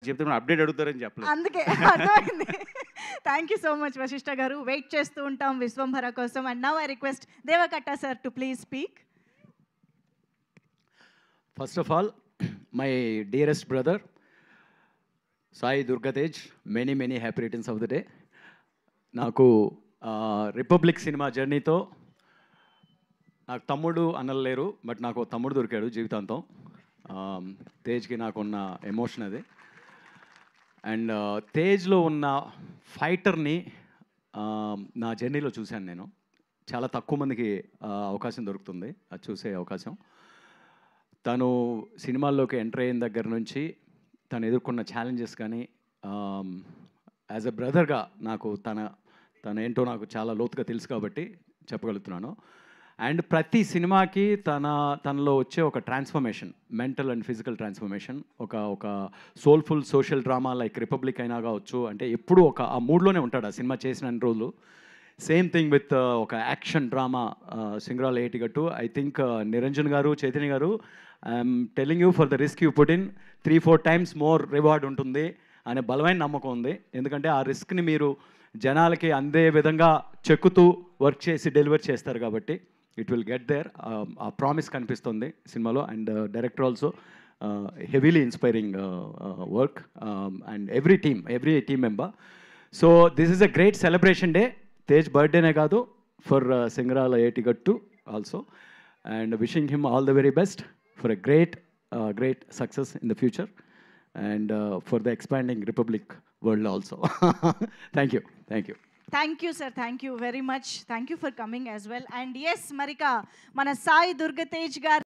చెప్తే అప్డేట్ అడుగుతారని చెప్పలేదు. అందుకే అర్థమైంది. Thank you so much Vashishtha గారు. వెయిట్ చేస్తూ ఉంటాం విశ్వంభర కోసం. And now I request Deva Katta sir to please speak. First of all my dearest brother Sai Durgatej, many happy returns of the day. నాకు రిపబ్లిక్ సినిమా జర్నీతో నాకు తమ్ముడు అన్నలు లేరు, బట్ నాకు తమ్ముడు దొరికాడు జీవితాంతం. తేజ్కి నాకున్న ఎమోషన్ అది. అండ్ తేజ్లో ఉన్న ఫైటర్ని నా జర్నీలో చూశాను నేను. చాలా తక్కువ మందికి అవకాశం దొరుకుతుంది అది చూసే అవకాశం. తను సినిమాల్లోకి ఎంటర్ అయిన దగ్గర నుంచి తను ఎదుర్కొన్న ఛాలెంజెస్ కానీ, యాజ్ ఎ బ్రదర్గా నాకు తన ఏంటో నాకు చాలా లోతుగా తెలుసు కాబట్టి చెప్పగలుగుతున్నాను. అండ్ ప్రతి సినిమాకి తనలో వచ్చే ఒక transformation, mental and physical transformation, ఒక soulful social drama like Republic అయినా కావచ్చు, అంటే ఎప్పుడూ ఆ మూడ్లోనే ఉంటాడు ఆ సినిమా చేసిన రోజులు. సేమ్ థింగ్ విత్ ఒక action drama Singarala Etigattu. I think Niranjan గారు, చైతన్య గారు, I'm telling you for the risk you put in 3-4 times more reward ఉంటుంది అనే బలమైన నమ్మకం ఉంది. ఎందుకంటే ఆ రిస్క్ని మీరు జనాలకి అందే విధంగా చెక్కుతూ వర్క్ చేసి డెలివర్ చేస్తారు కాబట్టి ఇట్ విల్ గెట్ దేర్. ఆ ప్రామిస్ కనిపిస్తుంది సినిమాలో. And director also heavily inspiring work, and every team member. So this is a great celebration day. Tej బర్త్డేనే కాదు, for Singarala Etigattu also. And wishing him all the very best for a great success in the future, and for the expanding Republic world also. Thank you. Thank you sir, thank you very much. Thank you for coming as well. And yes మరిక మన సాయి దుర్గతేజ్ గారు